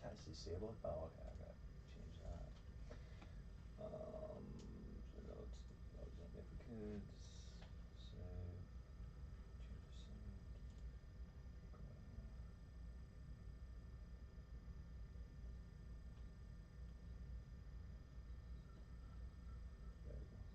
chat is disabled. Oh, okay, I gotta change that. So notes, notes on me for kids. Save. Change the send. Go in here. There you go.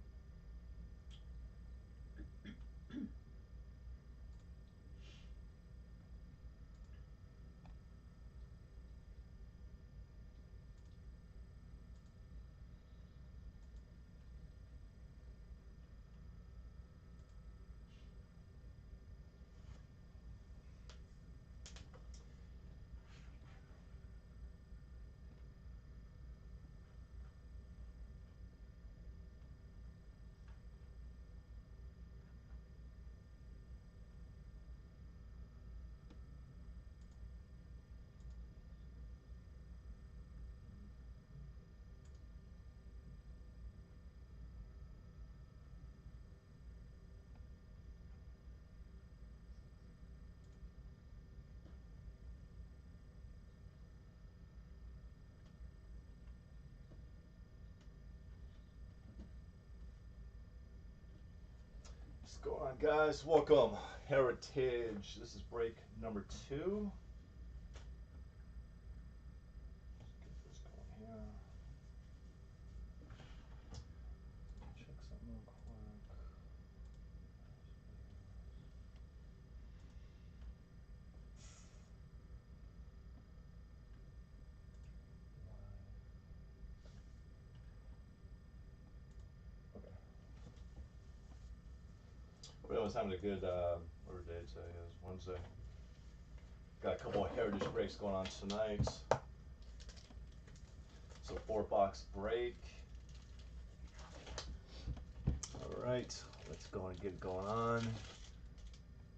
What's going on, guys? Welcome, Heritage. This is break number 2. Let's get this going here. Check something real quick. Okay. Hope everyone's having a good whatever day today is. Wednesday. Got a couple of Heritage breaks going on tonight. So 4-box break. All right, let's go and get it going on.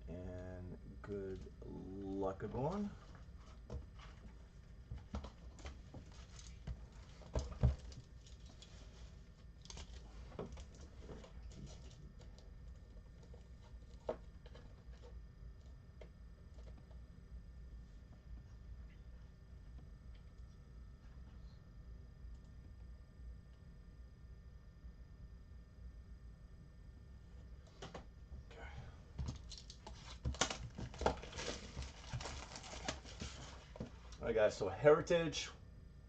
And good luck, everyone. All right, guys, so Heritage,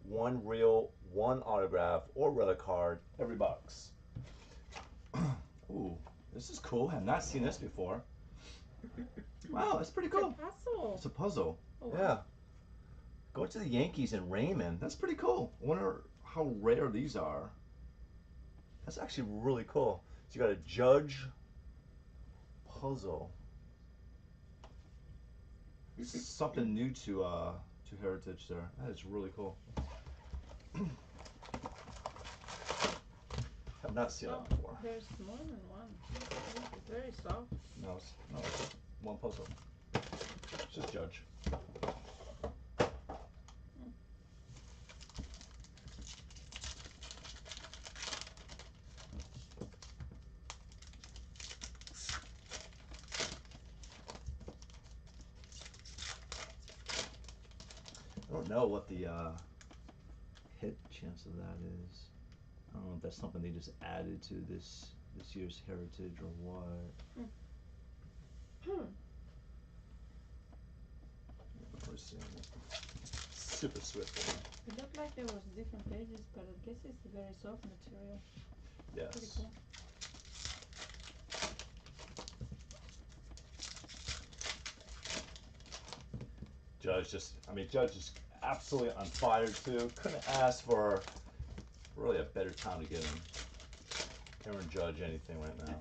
1 reel, 1 autograph, or relic card, every box. Ooh, this is cool. I've not seen this before. Wow, that's pretty cool. It's a puzzle. It's a puzzle. Oh, wow. Yeah. Going to the Yankees and Raymond. That's pretty cool. I wonder how rare these are. That's actually really cool. So you got a Judge puzzle. Something new to Heritage there. That is really cool. I've not seen that before. There's more than one. It's very soft. No, it's one puzzle. It's just Judge. I don't know what the hit chance of that is. I don't know if that's something they just added to this year's Heritage or what. We're seeing it. Super swift. It looked like there was different pages, but I guess it's a very soft material. Yes. Pretty cool. Judge is absolutely on fire too. Couldn't ask for really a better time to get him. Aaron Judge anything right now.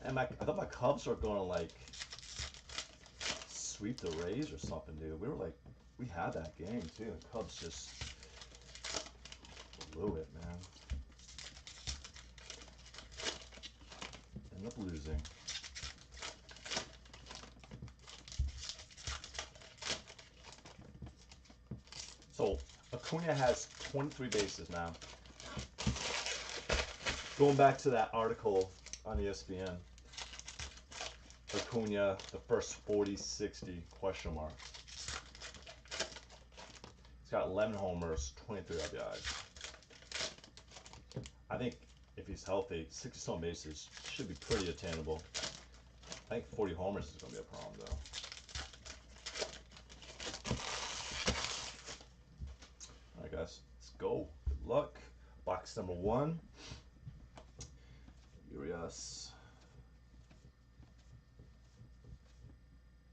And I thought my Cubs were going to like sweep the Rays or something, dude. We had that game too, and Cubs just blew it, man. Ended up losing. So Acuna has 23 bases now. Going back to that article on ESPN, Acuna, the first 40-60 question mark. He's got 11 homers, 23 RBIs. I think if he's healthy, 60 stolen bases should be pretty attainable. I think 40 homers is going to be a problem, though. All right, guys, let's go. Good luck. Box number 1. Urias.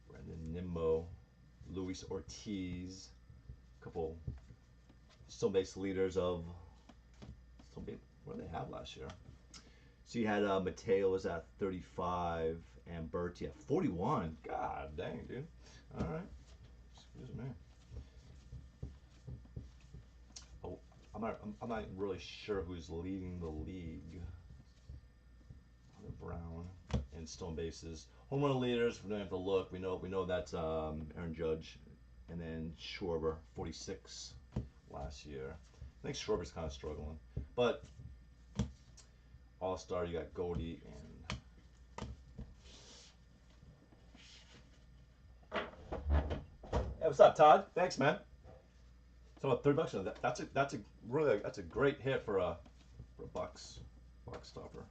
Brandon Nimmo. Luis Ortiz. A couple stolen base leaders of stolen base. What did they have last year? So you had Mateo was at 35 and Berti at 41. God dang, dude. All right. Excuse me. Oh, I'm not really sure who's leading the league. Brown and stolen bases. Home run leaders, we don't have to look. We know that's Aaron Judge, and then Schwarber, 46 last year. I think Schwarber's kind of struggling, but All-Star, you got Goldie and hey, what's up, Todd? Thanks, man. So $30. That's a great hit for a box stopper.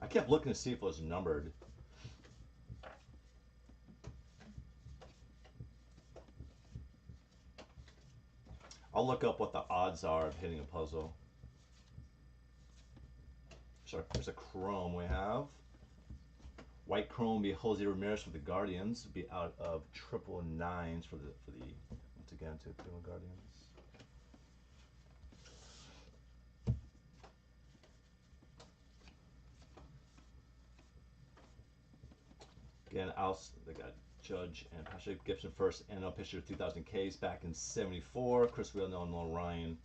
I kept looking to see if it was numbered. I'll look up what the odds are of hitting a puzzle. So there's a chrome we have. White chrome be Jose Ramirez for the Guardians. Be out of 999s for the once again to Cleveland Guardians. Again, they got Judge and Patrick Gibson first NL pitcher 2000 Ks back in '74. Chris Wheeler and Nolan Ryan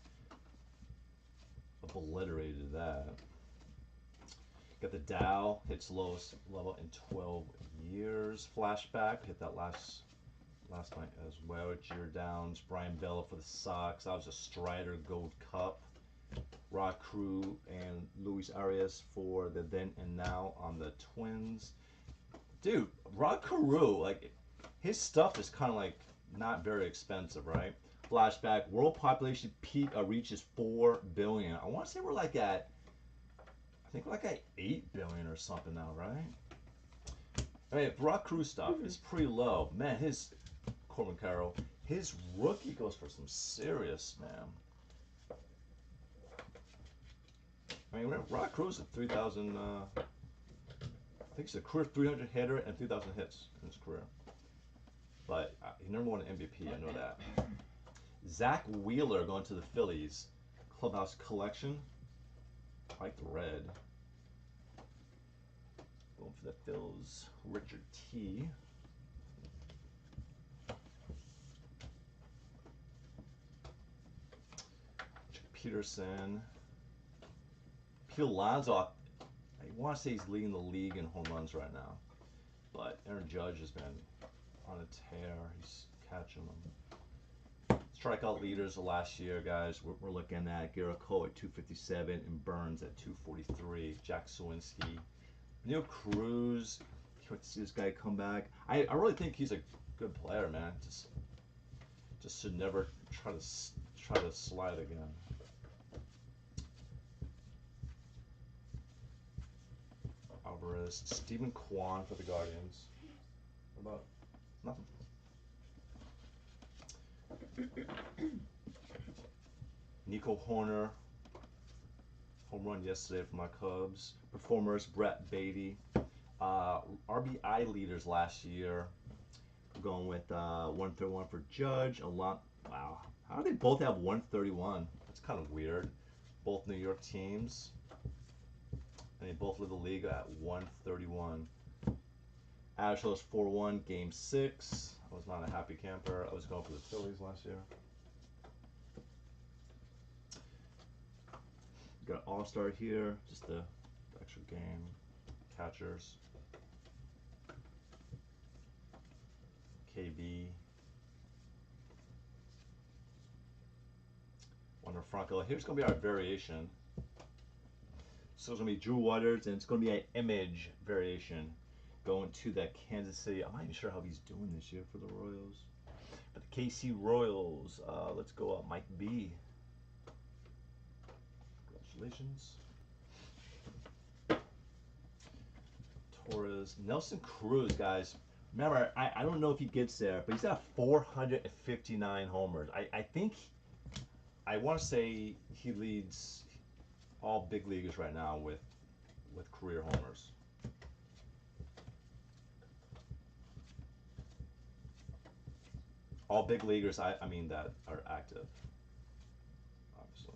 obliterated that. Got the Dow, hits lowest level in 12 years. Flashback, hit that last night as well. Jared Downs, Brian Bella for the Sox. That was a Strider Gold Cup. Rod Crew and Luis Arias for the then and now on the Twins. Dude, Rod Carew, like, his stuff is kind of like not very expensive, right? Flashback, world population peak reaches 4 billion. I want to say we're like at, I think we're like at 8 billion or something now, right? I mean, Rod Carew stuff is pretty low. Man, his, Corbin Carroll, his rookie goes for some serious, man. I mean, Rod Carew's at 3,000, I think he's a career 300 hitter and 3,000 hits in his career. But he never won an MVP, I know that. Zach Wheeler going to the Phillies. Clubhouse collection. I like the red. Going for the Phils. Richard T. Chuck Peterson. Pete Alonso. I want to say he's leading the league in home runs right now. But Aaron Judge has been on a tear. He's catching them. Strikeout leaders of last year, guys. We're looking at Garrett Cole at 257 and Burns at 243. Jack Sawinski. Neil Cruz. Can't wait to see this guy come back. I really think he's a good player, man. Just should never try to slide again. Alvarez, Stephen Kwan for the Guardians. What about nothing? Nico Horner, home run yesterday for my Cubs. Performers, Brett Beatty. RBI leaders last year. We're going with 131 for Judge. Wow, how do they both have 131? That's kind of weird. Both New York teams. And they both lead the league at 131. Astros 4-1, Game 6. I was not a happy camper. I was going for the Phillies last year. Got All-Star here, just the extra game. Catchers. KB. Franco. Here's gonna be our variation. So it's gonna be Drew Waters, and it's gonna be an image variation going to that Kansas City. I'm not even sure how he's doing this year for the Royals. But the KC Royals, let's go up Mike B. Congratulations. Torres. Nelson Cruz, guys. Remember, I don't know if he gets there, but he's got 459 homers. I think, I want to say he leads all big leaguers right now with career homers. All big leaguers, I mean that are active, obviously.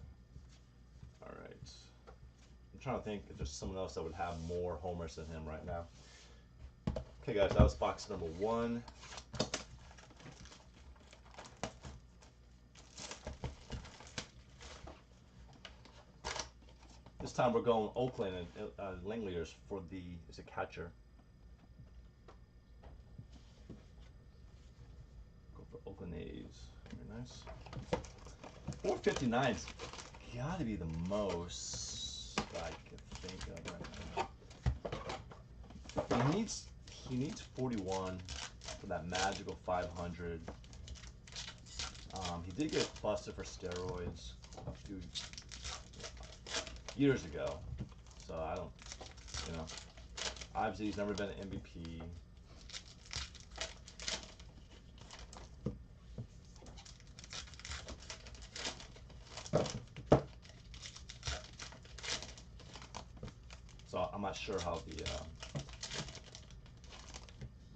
All right. I'm trying to think if there's someone else that would have more homers than him right now. Okay, guys, that was box number 1. This time we're going Oakland and Langeliers for the, is it catcher? Go for Oakland A's. Very nice. 459's gotta be the most I could think of right now. He needs 41 for that magical 500. He did get busted for steroids a few years ago, so I don't, you know, obviously he's never been an MVP. So I'm not sure how the,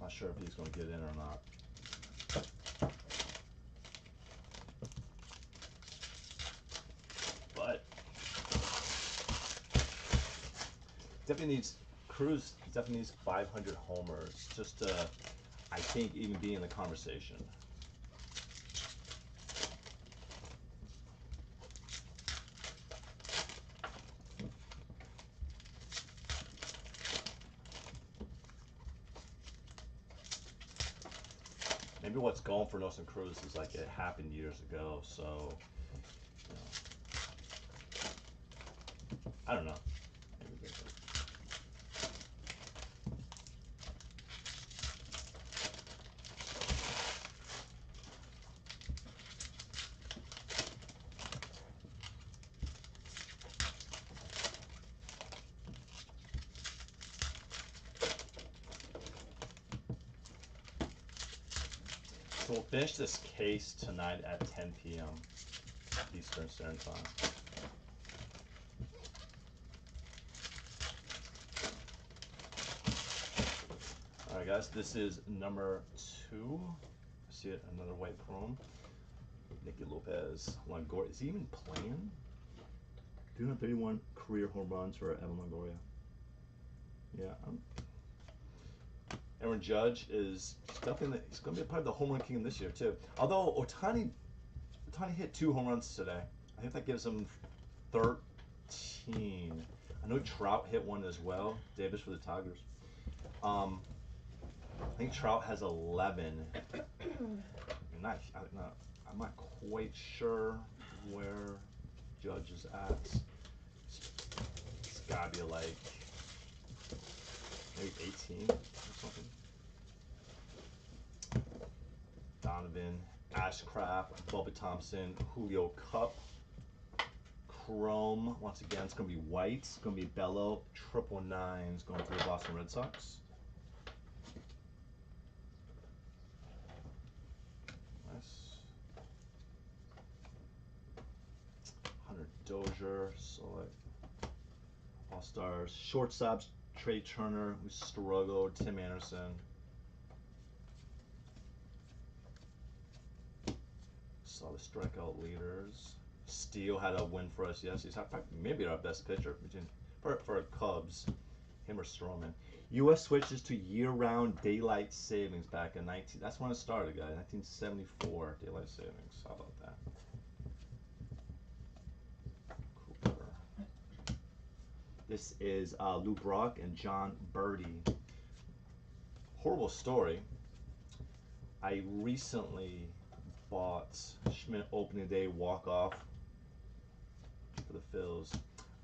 I'm not sure if he's going to get in or not. But definitely needs, Cruz definitely needs 500 homers just to, I think, even be in the conversation. Maybe what's going for Nelson Cruz is like it happened years ago, so, you know, I don't know. So we'll finish this case tonight at 10 p.m. Eastern Standard Time. All right, guys, this is number 2. I see it, another white chrome. Nicky Lopez. Longoria, is he even playing? 231 career home runs for Evan Longoria. Yeah, Aaron Judge is definitely, he's going to be a part of the home run king this year too. Although Ohtani hit 2 home runs today. I think that gives him 13. I know Trout hit 1 as well. Davis for the Tigers. I think Trout has 11. I'm not quite sure where Judge is at. It's gotta be like maybe 18 or something. Donovan, Ashcraft, Bubba Thompson, Julio Cup, Chrome. Once again, it's going to be white. It's going to be Bello, 999s going to the Boston Red Sox. Nice. Hunter Dozier, select All-Stars. Shortstops, Trey Turner, who struggled, Tim Anderson. Saw the strikeout leaders. Steele had a win for us. Yes, he's maybe our best pitcher for Cubs. Him or Stroman. U.S. switches to year-round daylight savings back in 19. That's when it started, guys. 1974 daylight savings. How about that? Cooper. This is Lou Brock and John Birdie. Horrible story. I recently bought Schmidt opening day walk-off for the Phils.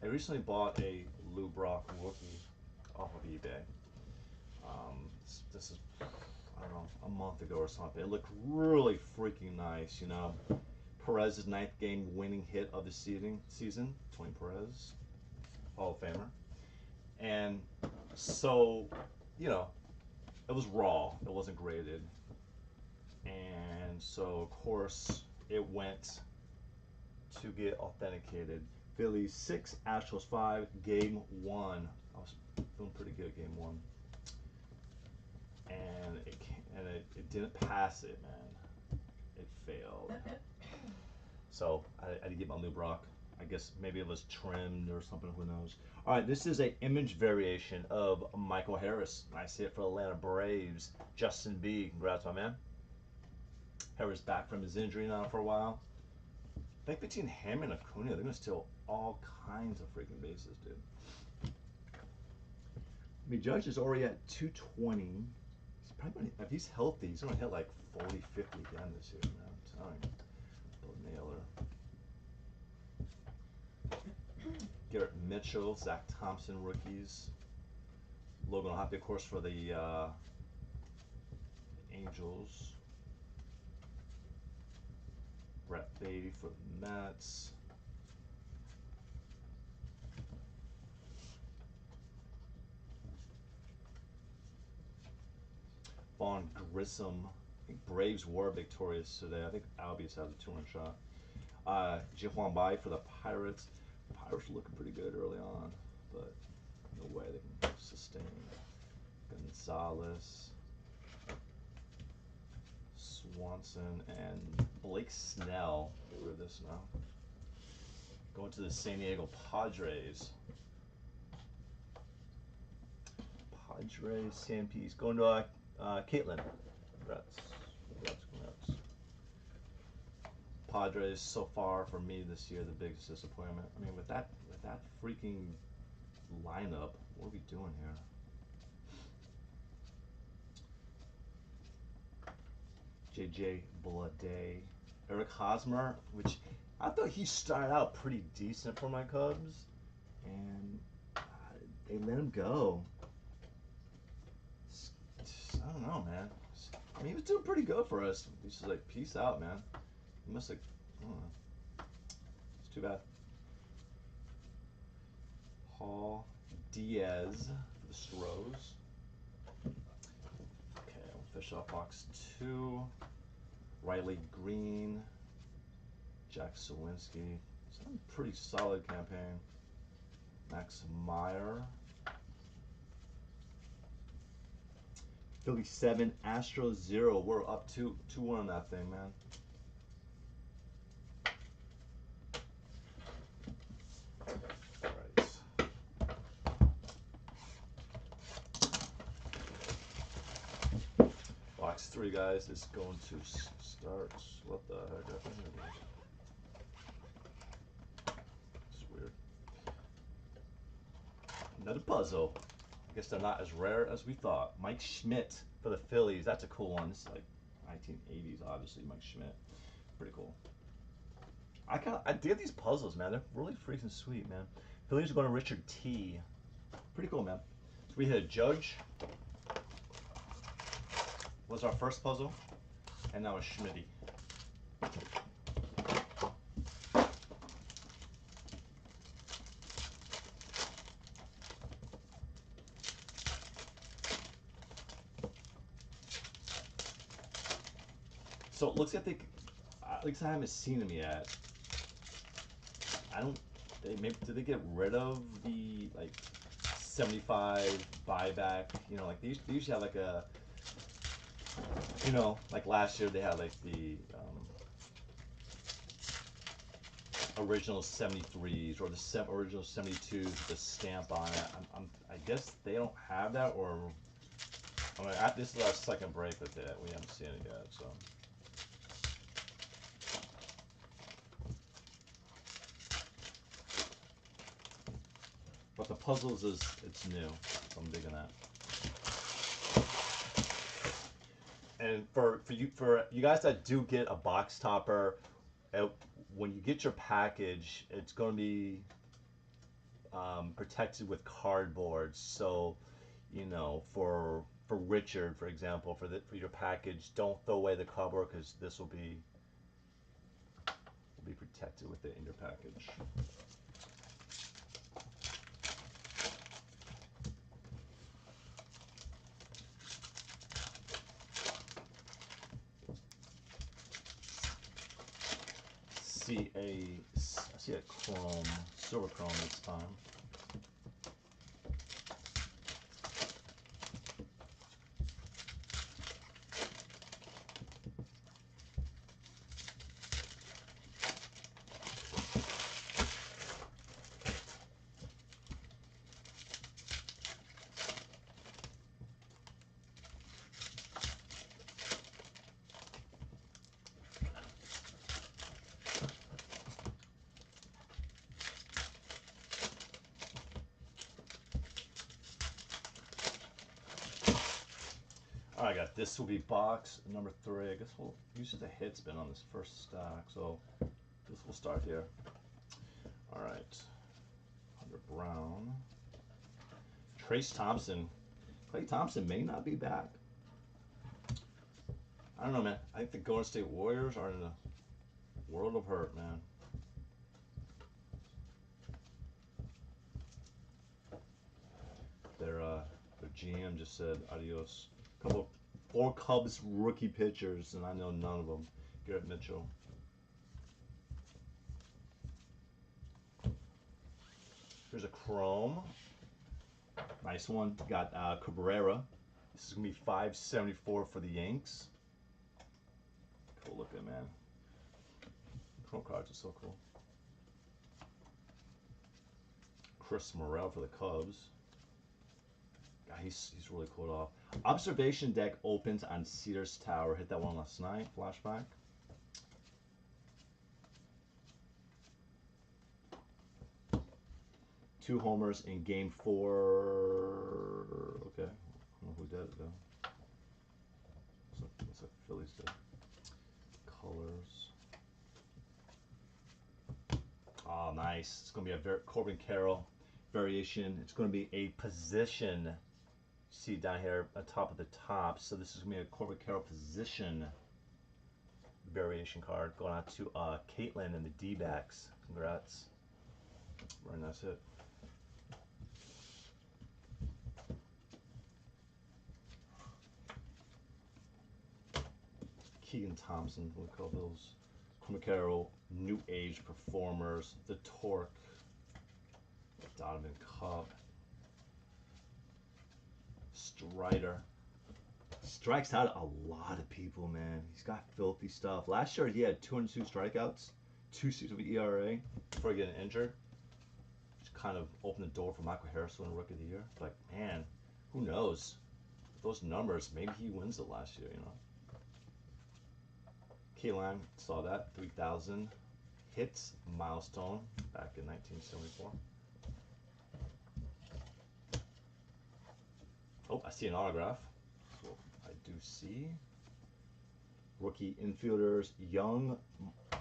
I recently bought a Lou Brock rookie off of eBay. This is, I don't know, a month ago or something. It looked really freaking nice, you know. Perez's ninth game winning hit of the season, Tony Perez, Hall of Famer. And so, you know, it was raw. It wasn't graded. And so, of course, it went to get authenticated. Phillies 6, Astros 5, game 1. I was feeling pretty good game 1. And it didn't pass it, man. It failed. So I had to get my Lou Brock. I guess maybe it was trimmed or something, who knows. All right, this is an image variation of Michael Harris. I see it for Atlanta Braves. Justin B, congrats, my man. Harris back from his injury now for a while. I think between him and Acuna, they're going to steal all kinds of freaking bases, dude. I mean, Judge is already at 220. He's probably gonna, if he's healthy, he's going to hit like 40, 50 again this year, man. I'm telling you. Nailer. Garrett Mitchell, Zach Thompson rookies. Logan O'Hoppe, of course, for the Angels. Brett Baty for the Mets. Vaughn Grissom. I think Braves were victorious today. I think Albies has a 2-run shot. Ji-Hwan Bae for the Pirates. The Pirates were looking pretty good early on, but no way they can sustain. Gonzalez, Swanson, and Blake Snell. Get rid of this now. Going to the San Diego Padres. Padres, Sanpees. Going to Caitlin. Congrats. Padres so far for me this year the biggest disappointment. I mean, with that freaking lineup, what are we doing here? JJ Bleday, Eric Hosmer, which I thought he started out pretty decent for my Cubs, and they let him go. I don't know, man. I mean, he was doing pretty good for us. He's just like, peace out, man. He must have, I don't know. It's too bad. Hall, Diaz for the Stros. Okay, we'll fish off box 2. Riley Green, Jack Sawinski. Some pretty solid campaign. Max Meyer. Philly 7, Astros 0. We're up 2-1 on that thing, man. Box 3, guys, is going to start. What the heck? It's weird. Another puzzle. I guess they're not as rare as we thought. Mike Schmidt for the Phillies. That's a cool one. This is like 1980s, obviously. Mike Schmidt. Pretty cool. I dig these puzzles, man. They're really freaking sweet, man. Phillies are going to Richard T. Pretty cool, man. So we hit a Judge. Was our first puzzle, and now a Schmitty. So it looks like at least I haven't seen them yet. I don't. Maybe did they get rid of the like 75 buyback? You know, like they usually have like a. You know, like last year they had like the original 73s or the original 72s with the stamp on it. I guess they don't have that, or I mean, this is our second break with it. We haven't seen it yet, so. But the puzzles it's new, so I'm digging that. And for you guys that do get a box topper uh, when you get your package, it's going to be protected with cardboard. So, you know, for Richard, for example, for your package, don't throw away the cardboard because this will be protected with it in your package. I see a chrome, silver chrome this time. All right, guys, this will be box number 3. I guess we'll use the hit spin on this first stack. So this will start here. All right, Hunter Brown, Trayce Thompson. Klay Thompson may not be back. I don't know, man. I think the Golden State Warriors are in a world of hurt, man. Their GM just said adios. Couple 4 Cubs rookie pitchers, and I know none of them. Garrett Mitchell. Here's a chrome. Nice one. Got Cabrera. This is gonna be $5.74 for the Yanks. Cool looking, man. Chrome cards are so cool. Chris Morel for the Cubs. God, he's really cool off. Observation deck opens on Cedars Tower. Hit that one last night. Flashback. Two homers in Game 4. Okay, I don't know who did it though. Looks like Phillies did. Colors. Oh, nice. It's going to be a Corbin Carroll variation. It's going to be a position. See down here at top of the top. So this is going to be a Corbin Carroll position variation card going out to Caitlin and the D-backs. Congrats. Very nice hit. Keegan Thompson, we'll call those. Corbin Carroll, New Age Performers, The Torque, Donovan Cup, Strider. Strikes out a lot of people, man. He's got filthy stuff. Last year he had 202 strikeouts, 2.6 of ERA before getting injured. Which kind of opened the door for Michael Harris to win Rookie of the Year. Like, man, who knows? Those numbers, maybe he wins it last year, you know. Kayline, saw that, 3,000 hits milestone back in 1974. Oh, I see an autograph. So I do see. Rookie infielders, Young,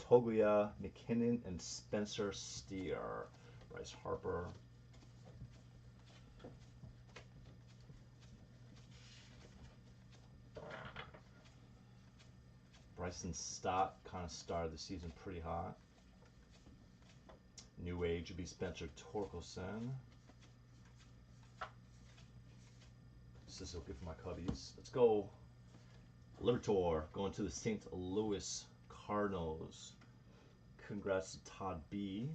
Toglia, McKinnon, and Spencer Steer. Bryce Harper. Bryson Stott kind of started the season pretty hot. New Age would be Spencer Torkelson. This is okay for my Cubbies. Let's go. Libertor going to the St. Louis Cardinals. Congrats to Todd B.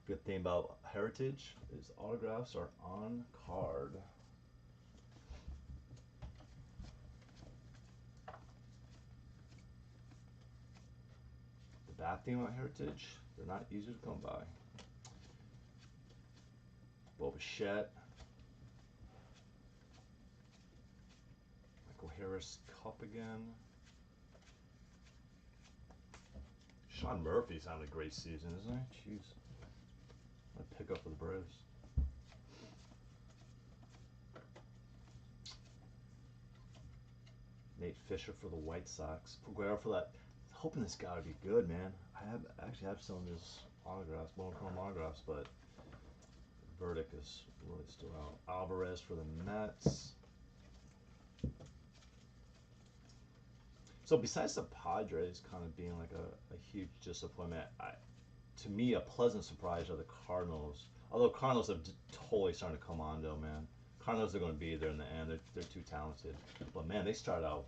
Good thing about Heritage is autographs are on card. The bad thing about Heritage, they're not easy to come by. Bo Bichette. Michael Harris Cup again. Sean Murphy's having a great season, isn't he? Jeez. I'd pick up for the Braves. Nate Fisher for the White Sox. Peguero for that hoping this guy would be good, man. I have actually have some of his autographs, monochrome autographs, but verdict is really still out. Alvarez for the Mets. So besides the Padres kind of being like a huge disappointment, to me a pleasant surprise are the Cardinals. Although Cardinals have totally starting to come on though, man. Cardinals are going to be there in the end. They're too talented. But man, they started out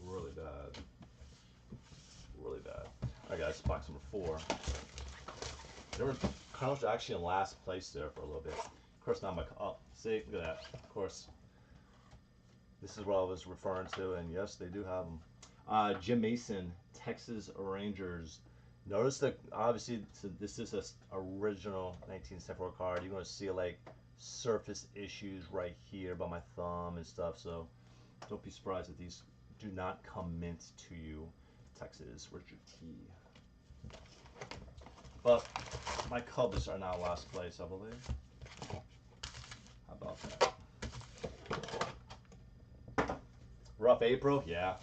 really bad. Really bad. Alright guys, box number 4. Cardinals are actually in last place there for a little bit. Of course, not my. Oh, see, look at that. Of course, this is what I was referring to, and yes, they do have them. Jim Mason, Texas Rangers. Notice that obviously this is a original 1974 card. You're going to see like surface issues right here by my thumb and stuff. So don't be surprised if these do not come mint to you. Texas, Richard T. But my Cubs are now last place, I believe. How about that? Rough April, yeah.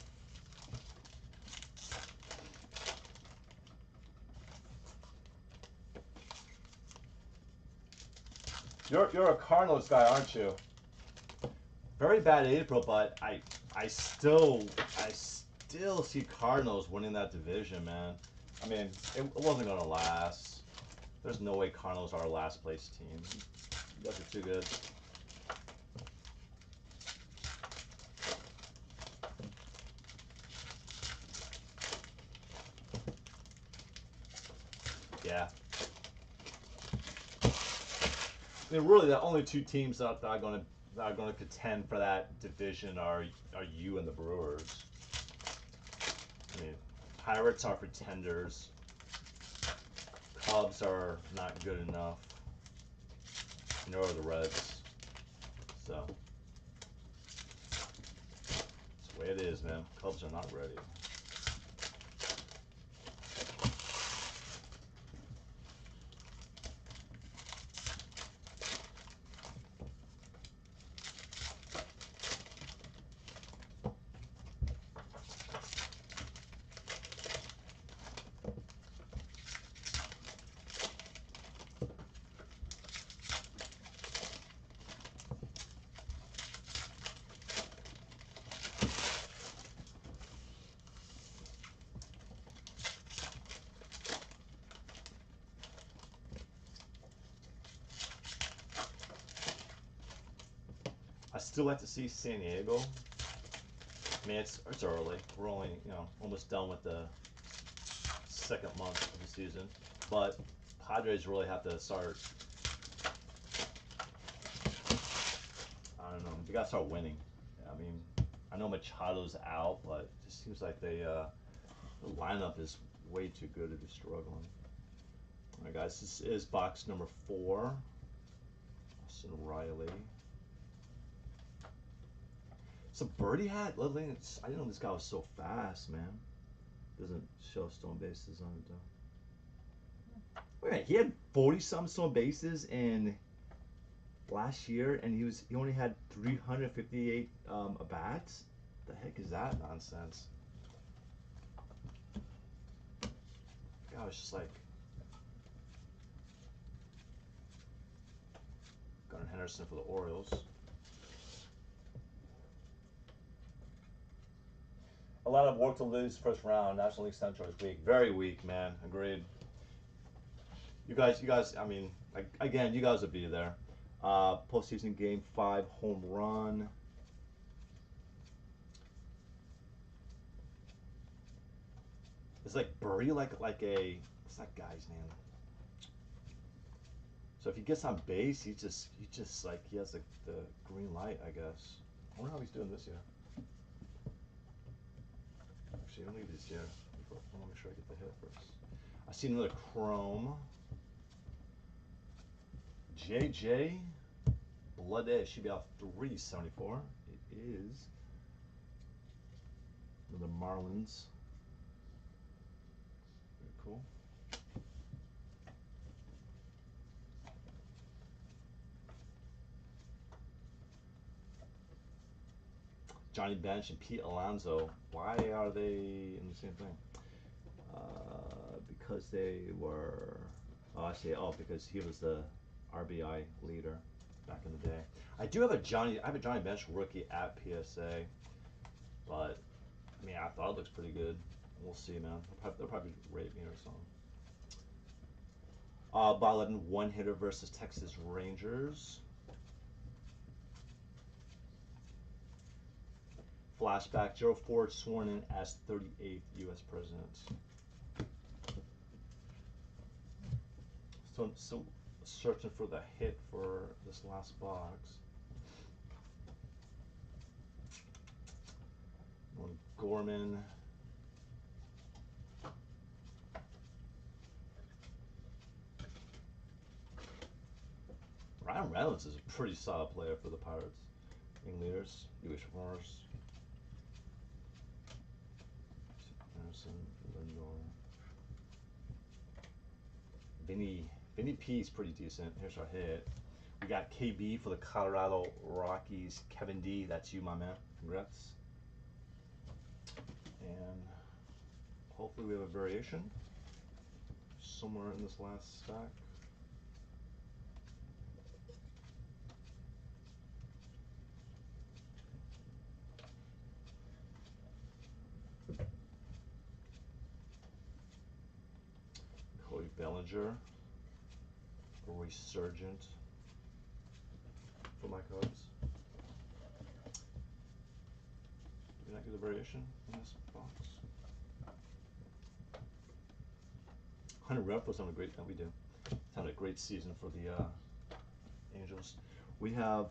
You're a Cardinals guy, aren't you? Very bad April, but I still see Cardinals winning that division, man. I mean, it wasn't gonna last. There's no way Cardinals are a last place team. You guys are too good. Yeah. I mean, really, the only two teams that are gonna contend for that division are you and the Brewers. I mean, Pirates are pretenders. Cubs are not good enough. Nor are the Reds. So, that's the way it is, man. Cubs are not ready. I still like to see San Diego. I mean, it's early. We're only, almost done with the second month of the season. But Padres really have to start, I don't know, they got to start winning. I mean, I know Machado's out, but it just seems like the lineup is way too good to be struggling. All right, guys, this is box number 4. Austin Riley. So Birdie hat. I didn't know this guy was so fast, man. Doesn't show stolen bases on it though. Wait a minute, he had 40-some stolen bases in last year, and he only had 358 at bats. The heck is that nonsense? God, it's just like Gunnar Henderson for the Orioles. A lot of work to lose first round. National League Central is weak. Very weak, man. Agreed. You guys, I mean, again, you guys will be there. Postseason game 5 home run. It's like Birdie, like a, what's that guy's name? So if he gets on base, he just like, he has the green light, I guess. I wonder how he's doing this year. Actually, let me leave this here. I want to make sure I get the hit first. I see another chrome. JJ Blood Edge should be out 374. It is the Marlins. Very cool. Johnny Bench and Pete Alonso. Why are they in the same thing? Because they were. Oh, I see. Oh, because he was the RBI leader back in the day. I have a Johnny Bench rookie at PSA, but I mean, I thought it looks pretty good. We'll see, man. They'll probably rate me or something. Bob 11 one hitter versus Texas Rangers. Flashback: Gerald Ford sworn in as 38th U.S. president. So searching for the hit for this last box. One Gorman. Ryan Reynolds is a pretty solid player for the Pirates. Young leaders, U.S. Reformers. Anderson, Lindor. Vinny P is pretty decent. Here's our hit. We got KB for the Colorado Rockies. Kevin D, that's you, my man. Congrats. And hopefully we have a variation somewhere in this last stack. Cody Bellinger, a resurgent for my Cubs. Did we not get a variation in this box? Hunter Renfroe's having a great. We do. It's having a great season for the Angels. We have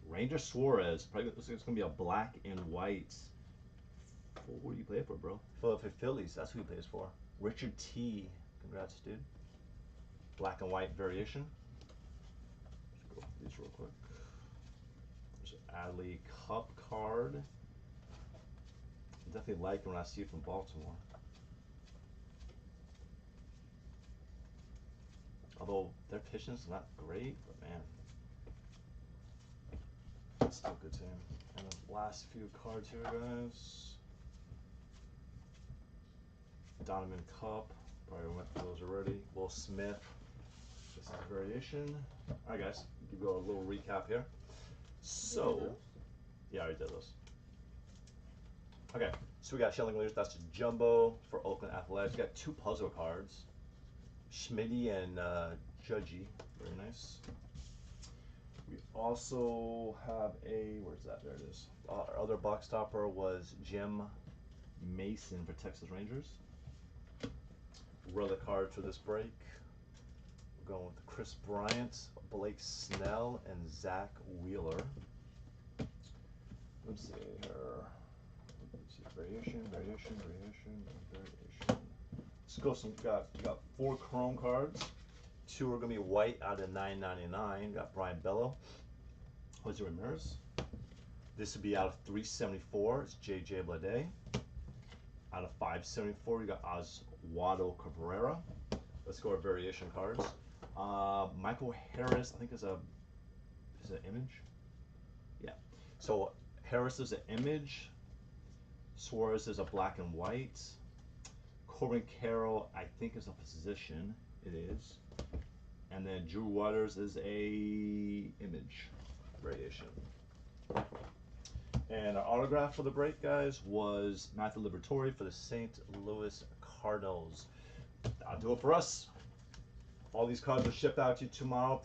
Ranger Suarez. Probably looks like it's gonna be a black and white. What do you play for, bro? Philadelphia Phillies. That's who he plays for. Richard T. Congrats, dude. Black and white variation. Let's go through these real quick. There's an Adley Cup card. I definitely like it when I see it from Baltimore. Although their pitching's not great, but man, it's still a good team. And the last few cards here, guys. Donovan Cup, probably went through those already. Will Smith, this is a variation. Alright guys, give you a little recap here. So, yeah, I already did those. Okay, so we got Sheldon Leaders, that's a jumbo for Oakland Athletics. We got two puzzle cards, Schmitty and Judgy, very nice. We also have a, where's that, there it is. Our other box topper was Jim Mason for Texas Rangers. Relic cards for this break. We're going with Chris Bryant, Blake Snell, and Zach Wheeler. Let's see here. Let's see, variation. Let's go. We got 4 Chrome cards. 2 are gonna be white out of 9.99. Got Brian Bello, Jose Ramirez. This would be out of 374. It's JJ Bleday. Out of 574, you got Oswaldo Cabrera. Let's go our variation cards. Michael Harris, I think is an image. Yeah. So Harris is an image. Suarez is a black and white. Corbin Carroll, I think, is a position. It is. And then Drew Waters is a image variation. And our autograph for the break, guys, was Matthew Liberatore for the St. Louis Cardinals. That'll do it for us. All these cards will ship out to you tomorrow.